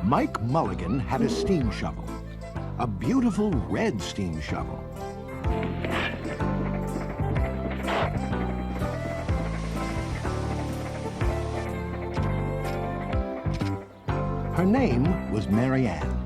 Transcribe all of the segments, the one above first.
Mike Mulligan had a steam shovel, a beautiful red steam shovel. Her name was Mary Ann.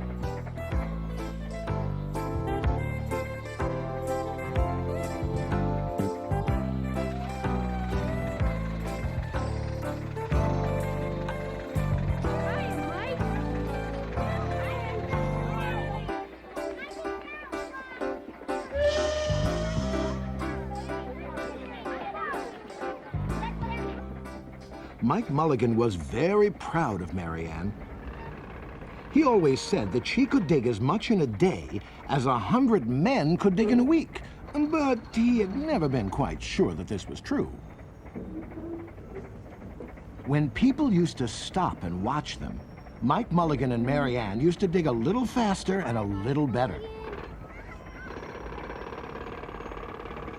Mike Mulligan was very proud of Mary Ann. He always said that she could dig as much in a day as 100 men could dig in a week, but he had never been quite sure that this was true. When people used to stop and watch them, Mike Mulligan and Mary Ann used to dig a little faster and a little better.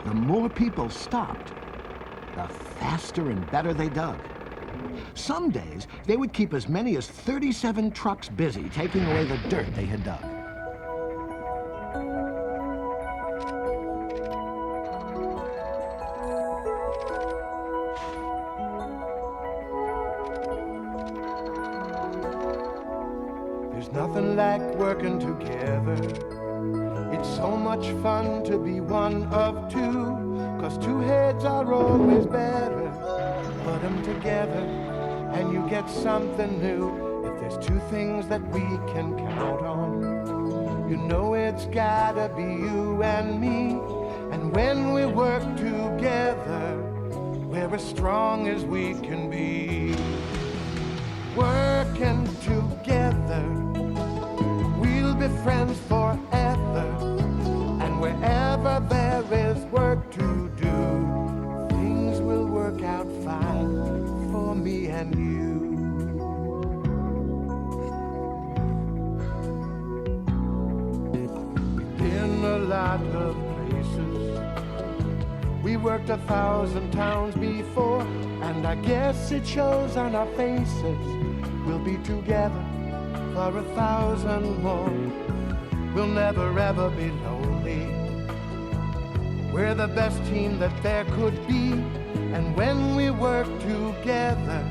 The more people stopped, the faster and better they dug. Some days, they would keep as many as 37 trucks busy taking away the dirt they had dug. There's nothing like working together. It's so much fun to be one of two, 'cause two heads are always better. Put them together and you get something new. If there's two things that we can count on, you know it's gotta be you and me. And when we work together, we're as strong as we can be. Working together, we'll be friends forever. And wherever there is work to do, things will work out fine for me and you. We've been a lot of places, we worked 1,000 towns before, and I guess it shows on our faces. We'll be together for 1,000 more. We'll never ever be lonely. We're the best team that there could be. And when we work together,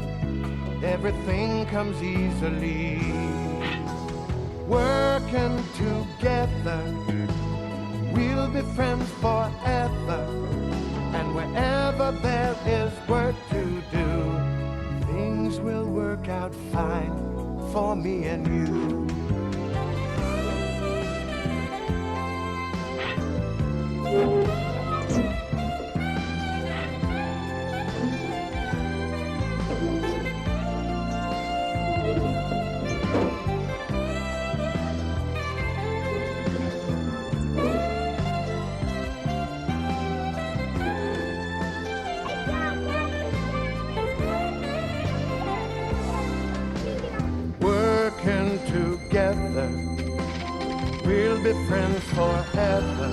everything comes easily. Working together, we'll be friends forever. And wherever there is work to do, things will work out fine for me and you. Working together, we'll be friends forever.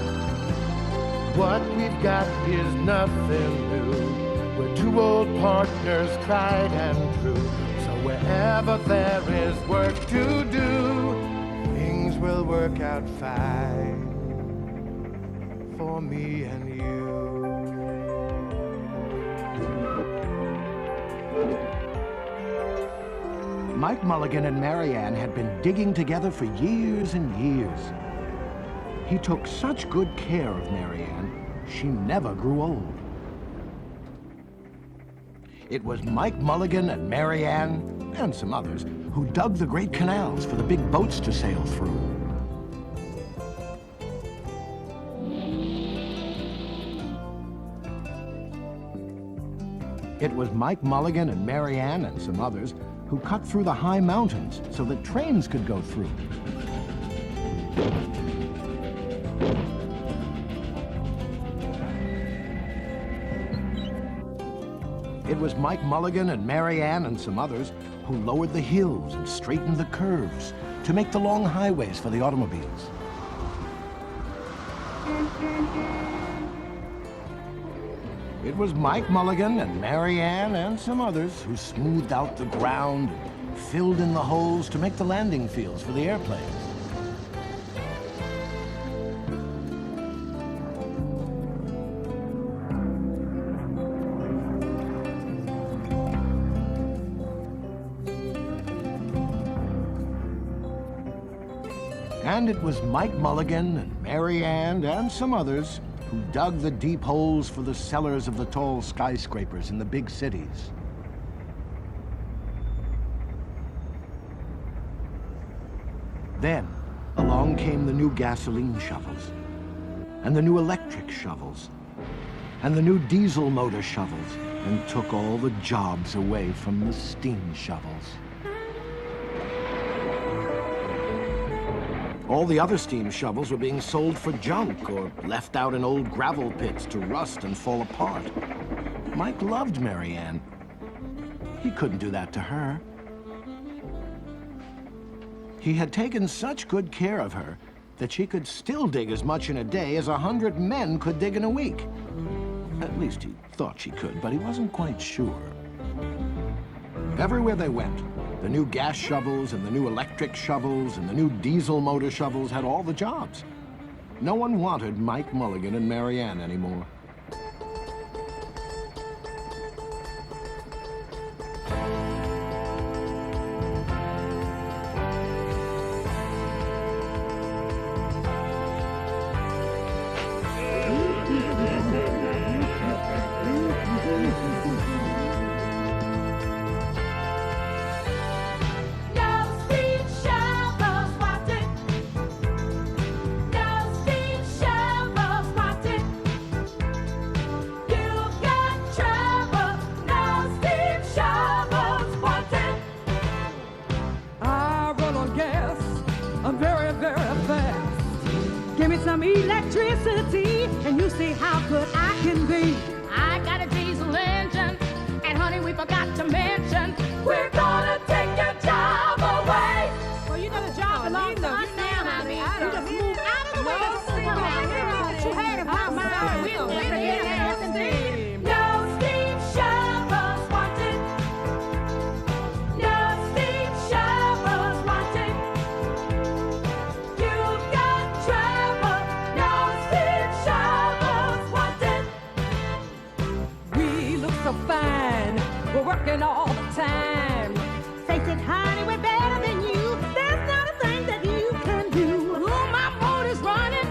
What we've got is nothing new. We're two old partners, tried and true. So wherever there is work to do, things will work out fine for me and you. Mike Mulligan and Mary Ann had been digging together for years and years. He took such good care of Mary Ann, she never grew old. It was Mike Mulligan and Mary Ann, and some others, who dug the great canals for the big boats to sail through. It was Mike Mulligan and Mary Ann and some others who cut through the high mountains so that trains could go through. It was Mike Mulligan and Mary Ann and some others who lowered the hills and straightened the curves to make the long highways for the automobiles. It was Mike Mulligan and Mary Ann and some others who smoothed out the ground and filled in the holes to make the landing fields for the airplanes. And it was Mike Mulligan and Mary Ann and some others who dug the deep holes for the cellars of the tall skyscrapers in the big cities. Then, along came the new gasoline shovels, and the new electric shovels, and the new diesel motor shovels, and took all the jobs away from the steam shovels. All the other steam shovels were being sold for junk or left out in old gravel pits to rust and fall apart. Mike loved Mary Ann. He couldn't do that to her. He had taken such good care of her that she could still dig as much in a day as 100 men could dig in a week. At least he thought she could, but he wasn't quite sure. Everywhere they went, the new gas shovels and the new electric shovels and the new diesel motor shovels had all the jobs. No one wanted Mike Mulligan and Mary Ann anymore. Some electricity, and you see how good I can be. I got a diesel engine, and honey, we forgot to mention, we're gonna take your job away. Well, you know the job belongs to us now, honey. You just move out of the way. You had it my mind. We'll wait again. Steam. No steam shovels wanted. No steam shovels wanted. You've got trouble. So fine, we're working all the time. Face it, honey, we're better than you. There's not a thing that you can do. Oh, my motor's running.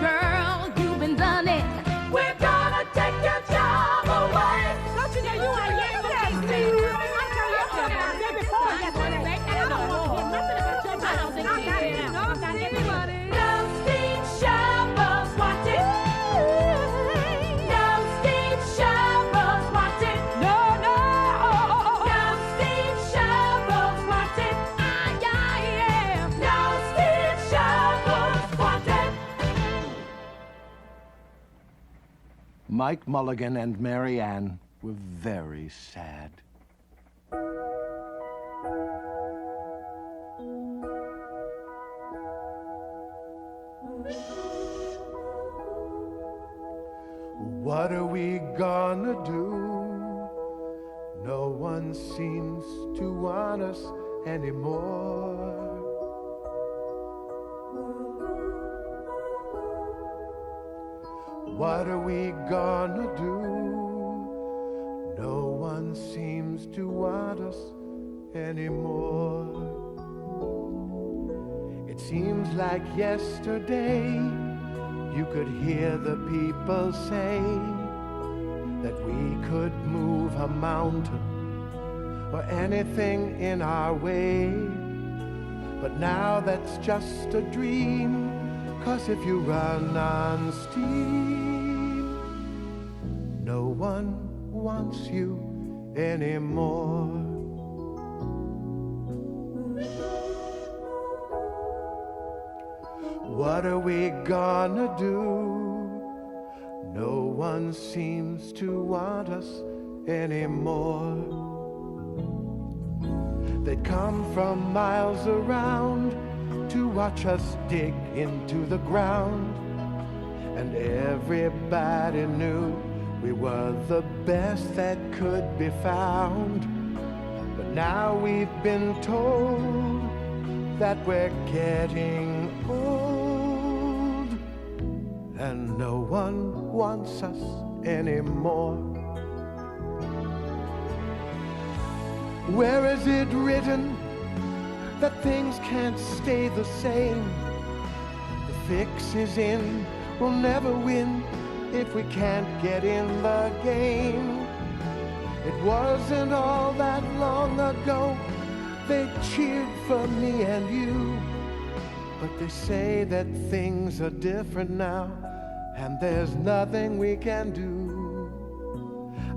Girl, you've been done it. We're gonna take your job away. Don't you know you are yesterday? I'm telling you something before yesterday. I don't want to hear nothing about your job. I don't think I got it. no, I got anybody. No steam shovels wanted. No steam shovels wanted. No, no. No steam shovels wanted. Yeah. No steam shovels wanted. Mike Mulligan and Mary Ann were very sad. What are we gonna do? No one seems to want us anymore. What are we gonna do? No one seems to want us anymore. It seems like yesterday you could hear the people say that we could move a mountain or anything in our way. But now that's just a dream, 'cause if you run on steam, no one wants you anymore. What are we gonna do? No one seems to want us anymore. They'd come from miles around to watch us dig into the ground, and everybody knew we were the best that could be found. But now we've been told that we're getting old, and no one wants us anymore. Where is it written that things can't stay the same? The fix is in, we'll never win if we can't get in the game. It wasn't all that long ago they cheered for me and you, but they say that things are different now, and there's nothing we can do.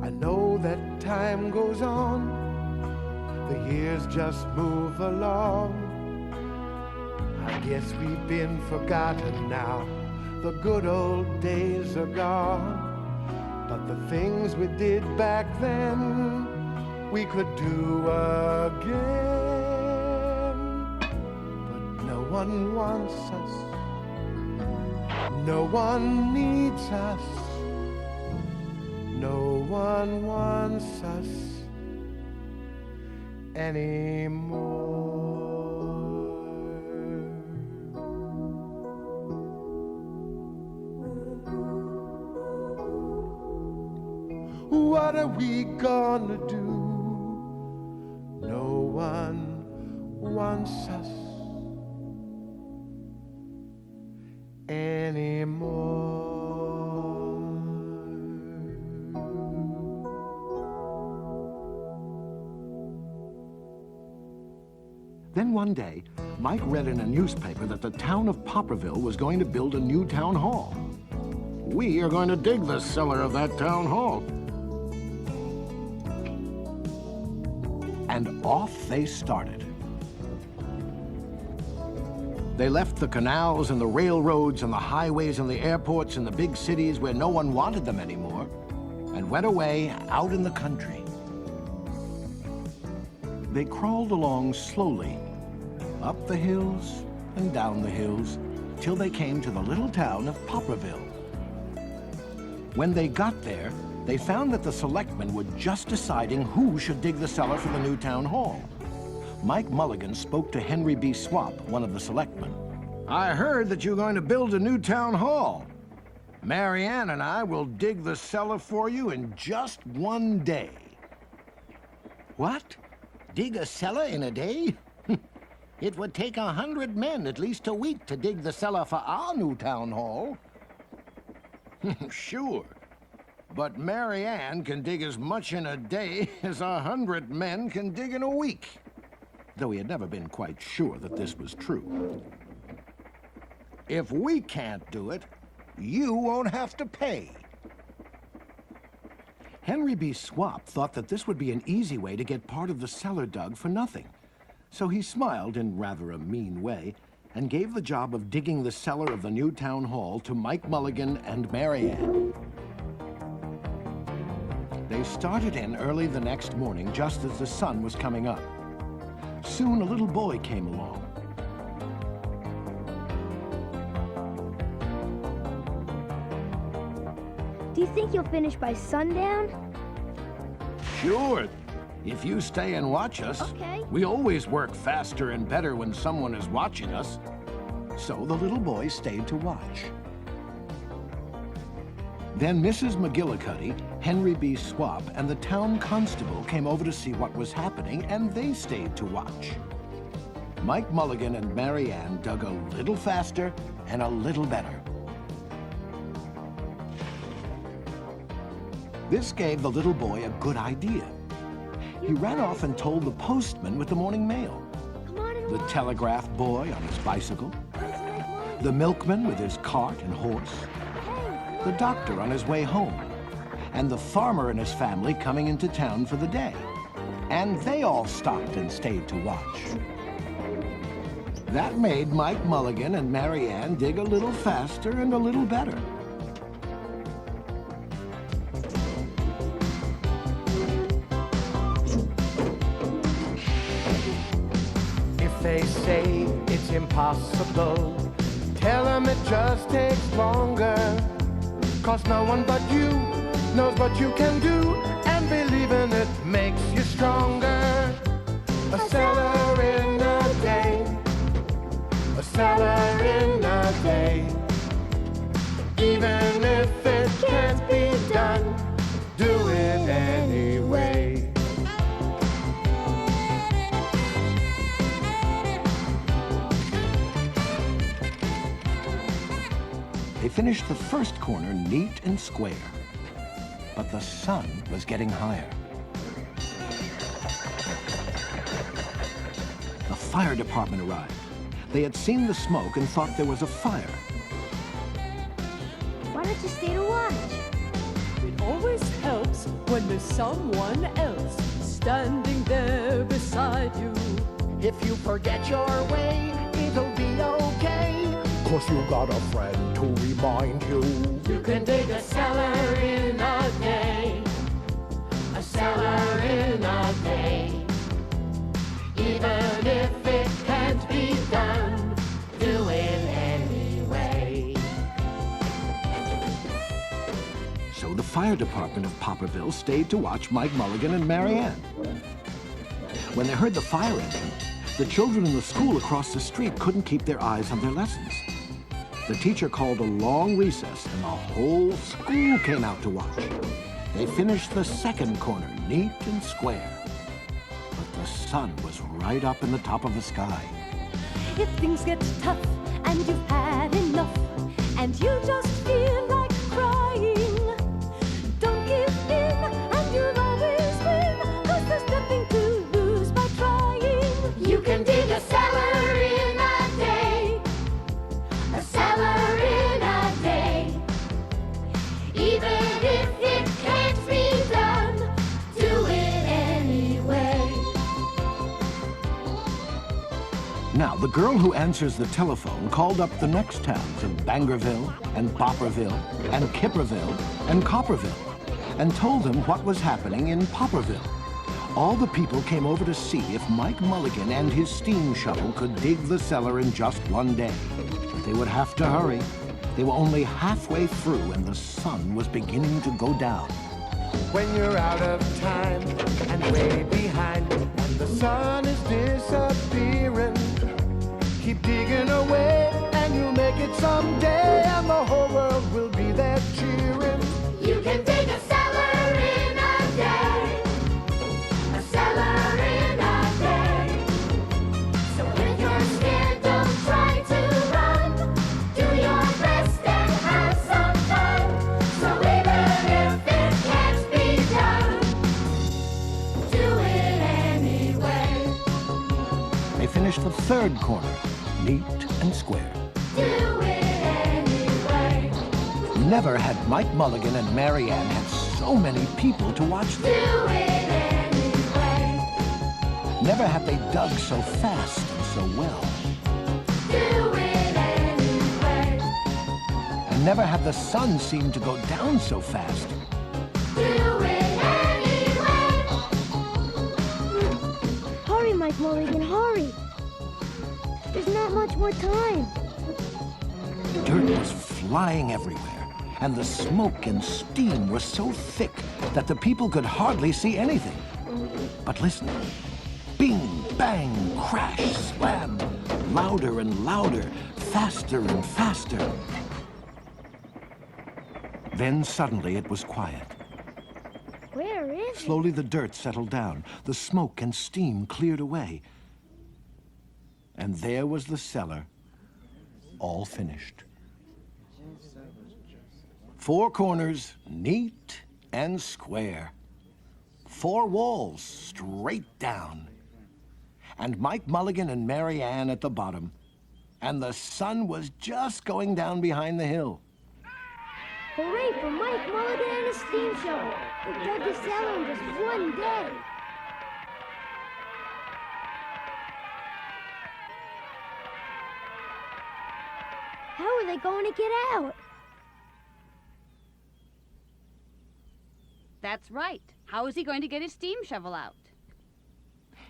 I know that time goes on, the years just move along. I guess we've been forgotten now, the good old days are gone. But the things we did back then, we could do again. But no one wants us, no one needs us, no one wants us anymore. What are we gonna do? No one wants us anymore. Then one day, Mike read in a newspaper that the town of Popperville was going to build a new town hall. We are going to dig the cellar of that town hall. And off they started. They left the canals and the railroads and the highways and the airports and the big cities where no one wanted them anymore, and went away out in the country. They crawled along slowly, up the hills and down the hills, till they came to the little town of Popperville. When they got there, they found that the selectmen were just deciding who should dig the cellar for the new town hall. Mike Mulligan spoke to Henry B. Swap, one of the selectmen. I heard that you're going to build a new town hall. Mary Ann and I will dig the cellar for you in just one day. What? Dig a cellar in a day? It would take 100 men at least a week to dig the cellar for our new town hall. Sure. But Mary Ann can dig as much in a day as 100 men can dig in a week. Though he had never been quite sure that this was true. If we can't do it, you won't have to pay. Henry B. Swap thought that this would be an easy way to get part of the cellar dug for nothing. So he smiled in rather a mean way and gave the job of digging the cellar of the new town hall to Mike Mulligan and Mary Ann. They started in early the next morning, just as the sun was coming up. Soon a little boy came along. Do you think you'll finish by sundown? Sure, if you stay and watch us. Okay. We always work faster and better when someone is watching us. So the little boy stayed to watch. Then Mrs. McGillicuddy, Henry B. Swap, and the town constable came over to see what was happening, and they stayed to watch. Mike Mulligan and Mary Ann dug a little faster and a little better. This gave the little boy a good idea. He ran off and told the postman with the morning mail, the telegraph boy on his bicycle, the milkman with his cart and horse, the doctor on his way home, and the farmer and his family coming into town for the day. And they all stopped and stayed to watch. That made Mike Mulligan and Mary Ann dig a little faster and a little better. If they say it's impossible, tell them it just takes longer. 'Cause no one but you knows what you can do, and believing it makes you stronger. A cellar in a day, a cellar in a day. Even if it can't be done, do it anyway. They finished the first corner neat and square, but the sun was getting higher. The fire department arrived. They had seen the smoke and thought there was a fire. Why don't you stay to watch? It always helps when there's someone else standing there beside you. If you forget your way, it'll be okay. 'Cause you got a friend to remind you. You can dig a cellar in a day, a cellar in a day. Even if it can't be done, do it anyway. So the fire department of Popperville stayed to watch Mike Mulligan and Mary Ann. When they heard the fire engine, the children in the school across the street couldn't keep their eyes on their lessons. The teacher called a long recess, and the whole school came out to watch. They finished the second corner neat and square. But the sun was right up in the top of the sky. If things get tough and you've had enough, and you just feel like crying, don't give in and you'll always win, 'cause there's nothing to lose by trying. You can dig a cellar in a day, a cellar in a day. Even if it can't be done, do it anyway. Now, the girl who answers the telephone called up the next towns of Bangerville and Popperville and Kipperville and Copperville and told them what was happening in Popperville. All the people came over to see if Mike Mulligan and his steam shovel could dig the cellar in just one day. But they would have to hurry. They were only halfway through and the sun was beginning to go down. When you're out of time and way behind, and the sun is disappearing, keep digging away and you'll make it someday, and the whole world will be there cheering. You can dig a cellar in a day, a cellar in a day. So if you're scared, don't try to run. Do your best and have some fun. So even if it can't be done, do it anyway. They finished the third corner, neat and square. Do it anyway. Never had Mike Mulligan and Mary Ann had so many people to watch them. Do it anyway. Never had they dug so fast and so well. Do it anyway. And never had the sun seemed to go down so fast. Do it anyway. Hurry, Mike Mulligan, hurry. There's not much more time. Dirt was flying everywhere, and the smoke and steam were so thick that the people could hardly see anything. But listen. Bing, bang, crash, slam. Louder and louder, faster and faster. Then suddenly it was quiet. Where is it? Slowly the dirt settled down. The smoke and steam cleared away. And there was the cellar, all finished. 4 corners, neat and square. 4 walls, straight down. And Mike Mulligan and Mary Ann at the bottom. And the sun was just going down behind the hill. Hooray for Mike Mulligan and his steam shovel. They dug the cellar in just one day. How are they going to get out? That's right. How is he going to get his steam shovel out?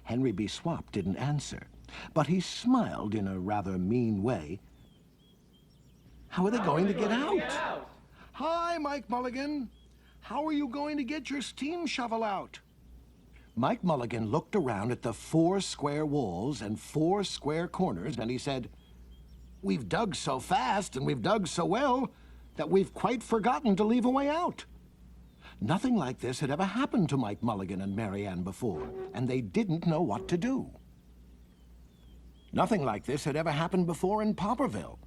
Henry B. Swap didn't answer, but he smiled in a rather mean way. How are they going to get out? Hi, Mike Mulligan. How are you going to get your steam shovel out? Mike Mulligan looked around at the 4 square walls and 4 square corners, and he said, "We've dug so fast and we've dug so well that we've quite forgotten to leave a way out." Nothing like this had ever happened to Mike Mulligan and Mary Ann before, and they didn't know what to do. Nothing like this had ever happened before in Popperville.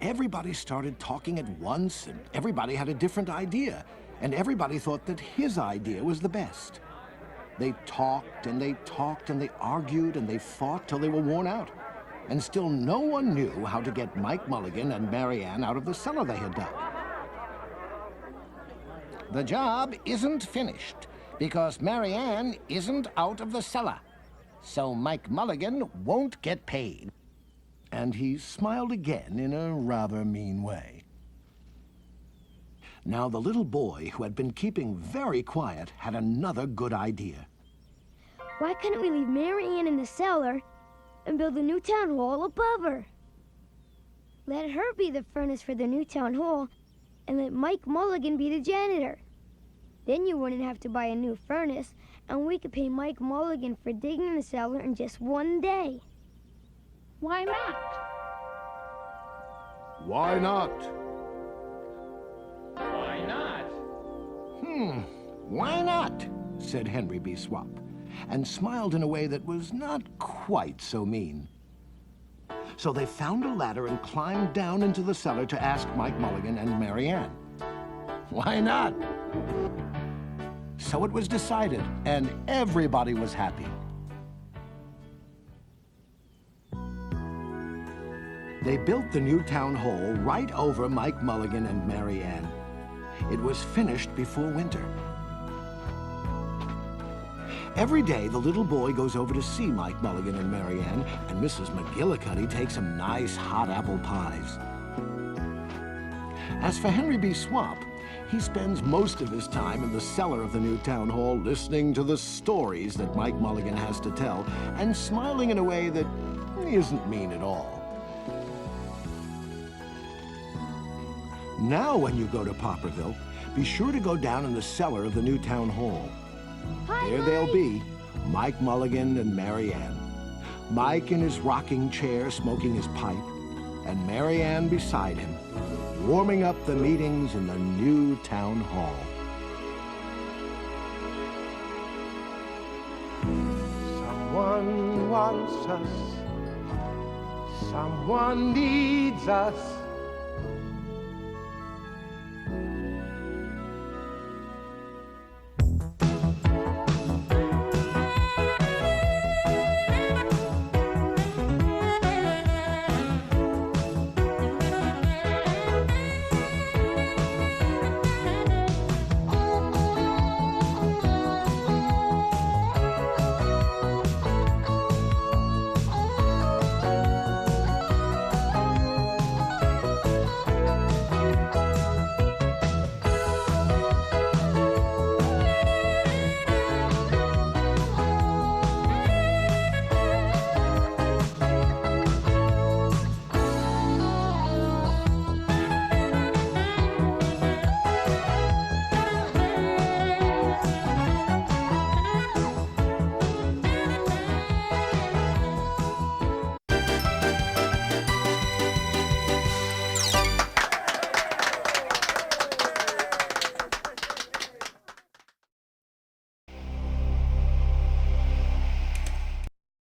Everybody started talking at once, and everybody had a different idea, and everybody thought that his idea was the best. They talked and they talked and they argued and they fought till they were worn out, and still no one knew how to get Mike Mulligan and Mary Ann out of the cellar they had dug. The job isn't finished because Mary Ann isn't out of the cellar, so Mike Mulligan won't get paid. And he smiled again in a rather mean way. Now the little boy, who had been keeping very quiet, had another good idea. Why couldn't we leave Mary Ann in the cellar and build a new town hall above her? Let her be the furnace for the new town hall, and let Mike Mulligan be the janitor. Then you wouldn't have to buy a new furnace, and we could pay Mike Mulligan for digging the cellar in just one day. Why not? Why not? Why not? Why not? Said Henry B. Swap, and smiled in a way that was not quite so mean. So they found a ladder and climbed down into the cellar to ask Mike Mulligan and Mary Ann. Why not? So it was decided, and everybody was happy. They built the new town hall right over Mike Mulligan and Mary Ann. It was finished before winter. Every day, the little boy goes over to see Mike Mulligan and Mary Ann, and Mrs. McGillicuddy takes some nice hot apple pies. As for Henry B. Swap, he spends most of his time in the cellar of the new town hall listening to the stories that Mike Mulligan has to tell and smiling in a way that isn't mean at all. Now when you go to Popperville, be sure to go down in the cellar of the new town hall. Hi, There Mike. they'll be, Mike Mulligan and Mary Ann. Mike in his rocking chair smoking his pipe, and Mary Ann beside him, warming up the meetings in the new town hall. Someone wants us. Someone needs us.